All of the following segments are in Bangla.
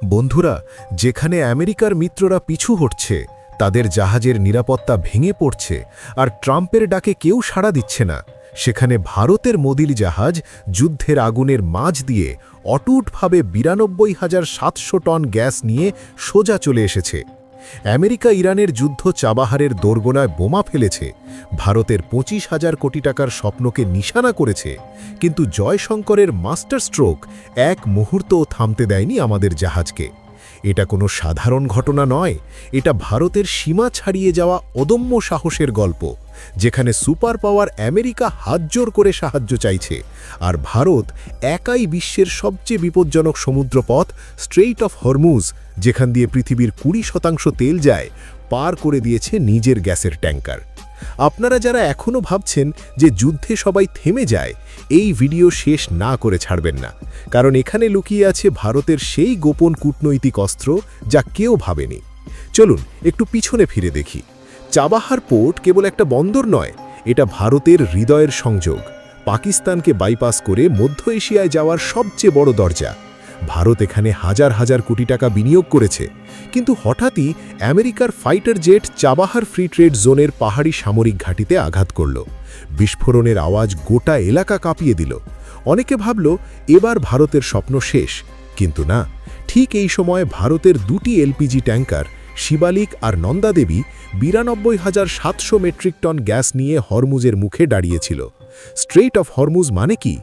বন্ধুরা, যেখানে আমেরিকার মিত্ররা পিছু হটছে, তাদের জাহাজের নিরাপত্তা ভেঙে পড়ছে আর ট্রাম্পের ডাকে কেউ সাড়া দিচ্ছে না, সেখানে ভারতের মোদির জাহাজ যুদ্ধের আগুনের মাঝ দিয়ে অটুটভাবে ৯২,৭০০ টন গ্যাস নিয়ে সোজা চলে এসেছে। আমেরিকা ইরানের যুদ্ধ চাবাহারের দোরগোনায় বোমা ফেলেছে, ভারতের ২৫,০০০ কোটি টাকার স্বপ্নকে নিশানা করেছে, কিন্তু জয়শঙ্করের মাস্টার স্ট্রোক এক মুহূর্তও থামতে দেয়নি আমাদের জাহাজকে। এটা কোনো সাধারণ ঘটনা নয়, এটা ভারতের সীমা ছাড়িয়ে যাওয়া অদম্য সাহসের গল্প, যেখানে সুপার পাওয়ার আমেরিকা হাতজোড় করে সাহায্য চাইছে, আর ভারত একাই বিশ্বের সবচেয়ে বিপজ্জনক সমুদ্রপথ স্ট্রেইট অফ হরমুজ, যেখান দিয়ে পৃথিবীর ২০% তেল যায়, পার করে দিয়েছে নিজের গ্যাসের ট্যাঙ্কার। আপনারা যারা এখনও ভাবছেন যে যুদ্ধে সবাই থেমে যায়, এই ভিডিও শেষ না করে ছাড়বেন না, কারণ এখানে লুকিয়ে আছে ভারতের সেই গোপন কূটনৈতিক অস্ত্র যা কেউ ভাবেনি। চলুন একটু পিছনে ফিরে দেখি। চাবাহার পোর্ট কেবল একটা বন্দর নয়, এটা ভারতের হৃদয়ের সংযোগ, পাকিস্তানকে বাইপাস করে মধ্য এশিয়ায় যাওয়ার সবচেয়ে বড় দরজা। ভারত এখানে হাজার হাজার কোটি টাকা বিনিয়োগ করেছে, কিন্তু হঠাৎই আমেরিকার fighter jet Chabahar free trade জোনের পাহাড়ি সামরিক ঘাঁটিতে আঘাত করল। বিস্ফোরণের আওয়াজ গোটা এলাকা কাঁপিয়ে দিল। অনেকে ভাবল এবার ভারতের স্বপ্ন শেষ, কিন্তু না, ঠিক এই সময় ভারতের দুটি এলপিজি ট্যাঙ্কার শিবালিক আর নন্দাদেবী ৯২,৭০০ মেট্রিক টন গ্যাস নিয়ে হরমুজের মুখে দাঁড়িয়েছিল। স্ট্রেইট অফ হরমুজ মানে কি?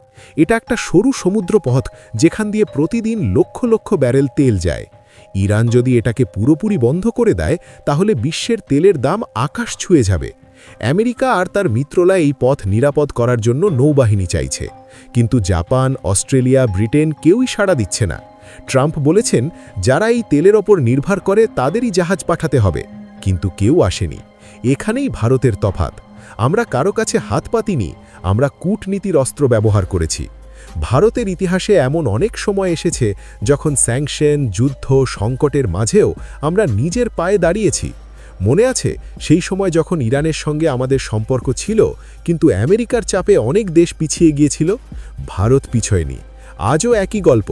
এটা একটা সরু সমুদ্রপথ যেখান দিয়ে প্রতিদিন লক্ষ লক্ষ ব্যারেল তেল যায়। ইরান যদি এটাকে পুরোপুরি বন্ধ করে দেয়, তাহলে বিশ্বের তেলের দাম আকাশ ছুঁয়ে যাবে। আমেরিকা আর তার মিত্ররা এই পথ নিরাপদ করার জন্য নৌবাহিনী চাইছে, কিন্তু জাপান, অস্ট্রেলিয়া, ব্রিটেন কেউই সাড়া দিচ্ছে না। ট্রাম্প বলেছেন যারা এই তেলের ওপর নির্ভর করে তাদেরই জাহাজ পাঠাতে হবে, কিন্তু কেউ আসেনি। এখানেই ভারতের তফাৎ। আমরা কারো কাছে হাত পাতিনি, আমরা কূটনীতির অস্ত্র ব্যবহার করেছি। ভারতের ইতিহাসে এমন অনেক সময় এসেছে যখন স্যাংশন, যুদ্ধ, সংকটের মাঝেও আমরা নিজের পায়ে দাঁড়িয়েছি। মনে আছে সেই সময় যখন ইরানের সঙ্গে আমাদের সম্পর্ক ছিল, কিন্তু আমেরিকার চাপে অনেক দেশ পিছিয়ে গিয়েছিল? ভারত পিছোয়নি। আজও একই গল্প।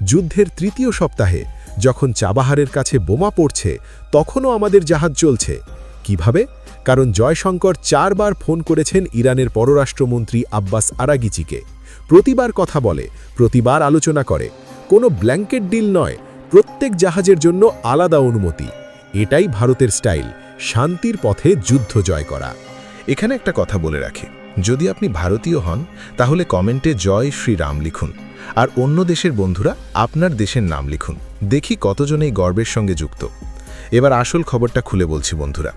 যুদ্ধের তৃতীয় সপ্তাহে যখন চাবাহারের কাছে বোমা পড়ছে, তখনও আমাদের জাহাজ চলছে। কিভাবে? কারণ জয়শঙ্কর ৪ বার ফোন করেছেন ইরানের পররাষ্ট্রমন্ত্রী আব্বাস আরাগিচিকে। প্রতিবার কথা বলে, প্রতিবার আলোচনা করে। কোনো ব্ল্যাঙ্কেট ডিল নয়, প্রত্যেক জাহাজের জন্য আলাদা অনুমতি। এটাই ভারতের স্টাইল, শান্তির পথে যুদ্ধ জয় করা। এখানে একটা কথা বলে রাখি, যদি আপনি ভারতীয় হন তাহলে কমেন্টে জয় শ্রীরাম লিখুন, আর অন্য দেশের বন্ধুরা আপনার দেশের নাম লিখুন। দেখি কতজন এই গর্বের সঙ্গে যুক্ত। এবার আসল খবরটা খুলে বলছি বন্ধুরা।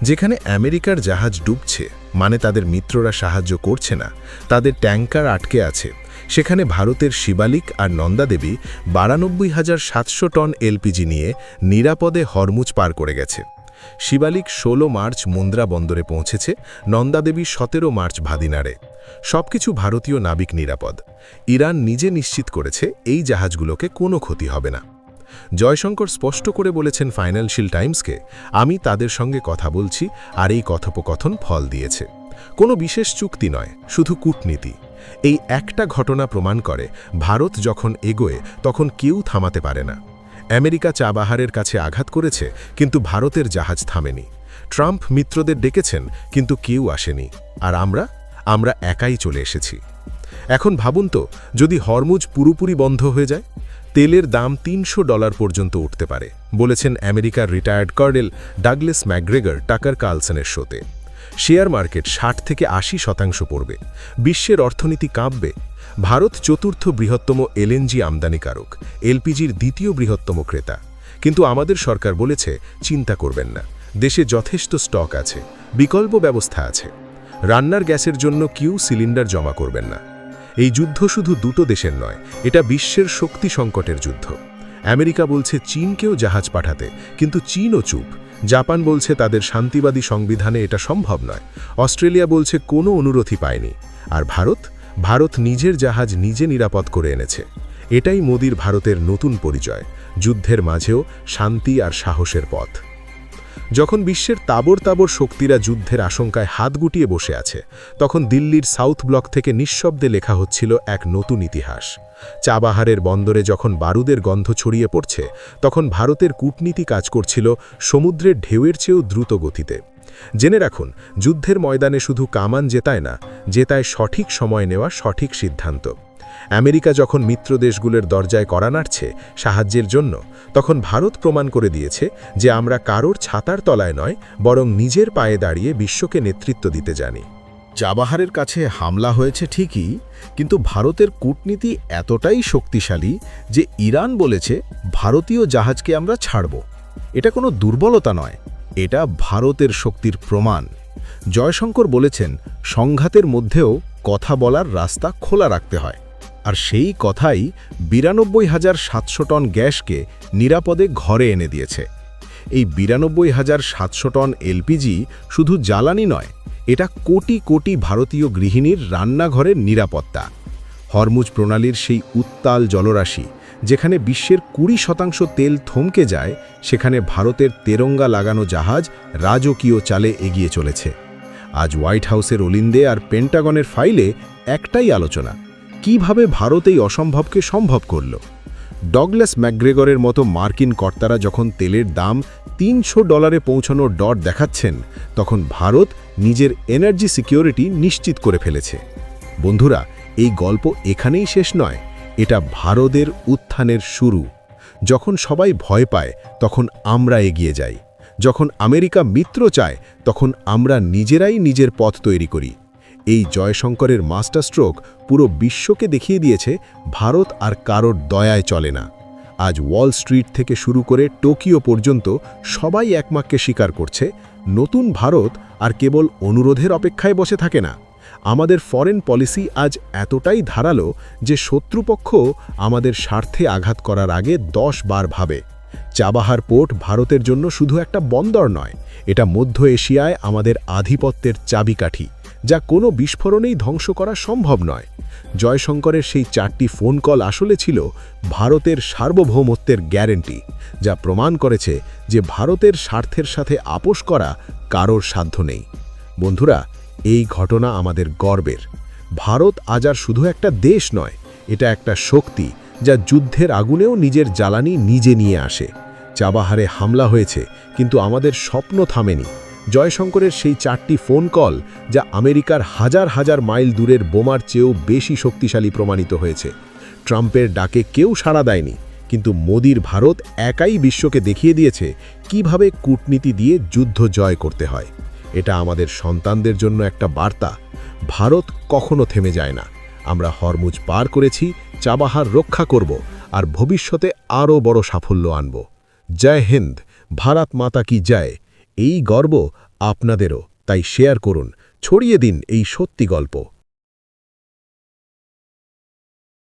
যেখানে আমেরিকার জাহাজ ডুবছে, মানে তাদের মিত্ররা সাহায্য করছে না, তাদের ট্যাঙ্কার আটকে আছে, সেখানে ভারতের শিবালিক আর নন্দাদেবী ৯২,৭০০ টন এলপিজি নিয়ে নিরাপদে হরমুজ পার করে গেছে। শিবালিক ১৬ মার্চ মুন্দ্রা বন্দরে পৌঁছেছে, নন্দাদেবী ১৭ মার্চ ভাদিনারে। সবকিছু ভারতীয় নাবিক নিরাপদ। ইরান নিজে নিশ্চিত করেছে এই জাহাজগুলোকে কোনো ক্ষতি হবে না। জয়শঙ্কর স্পষ্ট করে বলেছেন ফাইন্যান্সিয়াল টাইমসকে, আমি তাদের সঙ্গে কথা বলছি, আর এই কথোপকথন ফল দিয়েছে। কোনো বিশেষ চুক্তি নয়, শুধু কূটনীতি। এই একটা ঘটনা প্রমাণ করে ভারত যখন এগোয় তখন কেউ থামাতে পারে না। আমেরিকা চাবাহারের কাছে আঘাত করেছে, কিন্তু ভারতের জাহাজ থামেনি। ট্রাম্প মিত্রদের ডেকেছেন, কিন্তু কেউ আসেনি। আর আমরা একাই চলে এসেছি। এখন ভাবুন তো, যদি হরমুজ পুরোপুরি বন্ধ হয়ে যায়, তেলের দাম $৩০০ পর্যন্ত উঠতে পারে, বলেছেন আমেরিকার রিটায়ার্ড কর্নেল ডাগলাস ম্যাকগ্রেগর টাকার কার্লসনের শোতে। শেয়ার মার্কেট ৬০ থেকে ৮০% পড়বে, বিশ্বের অর্থনীতি কাঁপবে। ভারত চতুর্থ বৃহত্তম এলএনজি আমদানিকারক, এলপিজির দ্বিতীয় বৃহত্তম ক্রেতা। কিন্তু আমাদের সরকার বলেছে চিন্তা করবেন না, দেশে যথেষ্ট স্টক আছে, বিকল্প ব্যবস্থা আছে। রান্নার গ্যাসের জন্য কিউ সিলিন্ডার জমা করবেন না। এই যুদ্ধ শুধু দুটো দেশের নয়, এটা বিশ্বের শক্তি সংকটের যুদ্ধ। আমেরিকা বলছে চীনকেও জাহাজ পাঠাতে, কিন্তু চীনও চুপ। জাপান বলছে তাদের শান্তিবাদী সংবিধানে এটা সম্ভব নয়। অস্ট্রেলিয়া বলছে কোনো অনুরোধই পায়নি। আর ভারত নিজের জাহাজ নিজে নিরাপদ করে এনেছে। এটাই মোদির ভারতের নতুন পরিচয়, যুদ্ধের মাঝেও শান্তি আর সাহসের পথ। যখন বিশ্বের তাবর শক্তিরা যুদ্ধের আশঙ্কায় হাত গুটিয়ে বসে আছে, তখন দিল্লির সাউথ ব্লক থেকে নিঃশব্দে লেখা হচ্ছিল এক নতুন ইতিহাস। চাবাহারের বন্দরে যখন বারুদের গন্ধ ছড়িয়ে পড়ছে তখন ভারতের কূটনীতি কাজ করছিল সমুদ্রের ঢেউয়ের চেয়েও দ্রুত গতিতে। জেনে রাখুন, যুদ্ধের ময়দানে শুধু কামান জেতায় না, জেতায় সঠিক সময় নেওয়া সঠিক সিদ্ধান্ত। আমেরিকা যখন মিত্র দেশগুলোর দরজায় কড়া নাড়ছে সাহায্যের জন্য, তখন ভারত প্রমাণ করে দিয়েছে যে আমরা কারোর ছাতার তলায় নয়, বরং নিজের পায়ে দাঁড়িয়ে বিশ্বকে নেতৃত্ব দিতে জানি। চাবাহারের কাছে হামলা হয়েছে ঠিকই, কিন্তু ভারতের কূটনীতি এতটাই শক্তিশালী যে ইরান বলেছে ভারতীয় জাহাজকে আমরা ছাড়ব। এটা কোনো দুর্বলতা নয়, এটা ভারতের শক্তির প্রমাণ। জয়শঙ্কর বলেছেন সংঘাতের মধ্যেও কথা বলার রাস্তা খোলা রাখতে হয়, আর সেই কথাই ৯২,৭০০ টন গ্যাসকে নিরাপদে ঘরে এনে দিয়েছে। এই ৯২,৭০০ টন এলপিজি শুধু জ্বালানি নয়, এটা কোটি কোটি ভারতীয় গৃহিণীর রান্নাঘরের নিরাপত্তা। হরমুজ প্রণালীর সেই উত্তাল জলরাশি, যেখানে বিশ্বের ২০% তেল থমকে যায়, সেখানে ভারতের তেরঙ্গা লাগানো জাহাজ রাজকীয় চালে এগিয়ে চলেছে। আজ হোয়াইট হাউসের অলিন্দে আর পেন্টাগনের ফাইলে একটাই আলোচনা, কিভাবে ভারত এই অসম্ভবকে সম্ভব করল। ডগলাস ম্যাকগ্রেগরের মতো মার্কিন কর্তারা যখন তেলের দাম $৩০০ পৌঁছানোর ডট দেখাচ্ছেন, তখন ভারত নিজের এনার্জি সিকিউরিটি নিশ্চিত করে ফেলেছে। বন্ধুরা, এই গল্প এখানেই শেষ নয়, এটা ভারতের উত্থানের শুরু। যখন সবাই ভয় পায় তখন আমরা এগিয়ে যাই, যখন আমেরিকা মিত্র চায় তখন আমরা নিজেরাই নিজের পথ তৈরি করি। এই জয়শঙ্করের মাস্টার স্ট্রোক পুরো বিশ্বকে দেখিয়ে দিয়েছে ভারত আর কারোর দয়ায় চলে না। আজ ওয়াল স্ট্রিট থেকে শুরু করে টোকিও পর্যন্ত সবাই একমাককে স্বীকার করছে, নতুন ভারত আর কেবল অনুরোধের অপেক্ষায় বসে থাকে না। আমাদের ফরেন পলিসি আজ এতটাই ধারালো যে শত্রুপক্ষ আমাদের স্বার্থে আঘাত করার আগে 10 বার ভাবে। চাবাহার পোর্ট ভারতের জন্য শুধু একটা বন্দর নয়, এটা মধ্য এশিয়ায় আমাদের আধিপত্যের চাবিকাঠি, যা কোনো বিস্ফোরণেই ধ্বংস করা সম্ভব নয়। জয়শঙ্করের সেই 4টি ফোন কল আসলে ছিল ভারতের সার্বভৌমত্বের গ্যারেন্টি, যা প্রমাণ করেছে যে ভারতের স্বার্থের সাথে আপোষ করা কারোর সাধ্য নেই। বন্ধুরা, এই ঘটনা আমাদের গর্বের। ভারত আজ আর শুধু একটা দেশ নয়, এটা একটা শক্তি যা যুদ্ধের আগুনেও নিজের জ্বালানি নিজে নিয়ে আসে। চাবাহারে হামলা হয়েছে, কিন্তু আমাদের স্বপ্ন থামেনি। জয়শঙ্করের সেই 4টি ফোন কল, যা আমেরিকার হাজার হাজার মাইল দূরের বোমার চেয়েও বেশি শক্তিশালী প্রমাণিত হয়েছে। ট্রাম্পের ডাকে কেউ সাড়া দেয়নি, কিন্তু মোদির ভারত একাই বিশ্বকে দেখিয়ে দিয়েছে কিভাবে কূটনীতি দিয়ে যুদ্ধ জয় করতে হয়। এটা আমাদের সন্তানদের জন্য একটা বার্তা, ভারত কখনো থেমে যায় না। আমরা হরমুজ পার করেছি, চাবাহার রক্ষা করব, আর ভবিষ্যতে আরও বড় সাফল্য আনব। জয় হিন্দ, ভারত মাতা কি জয়। এই গর্ব আপনাদেরও, তাই শেয়ার করুন, ছড়িয়ে দিন এই সত্যি গল্প।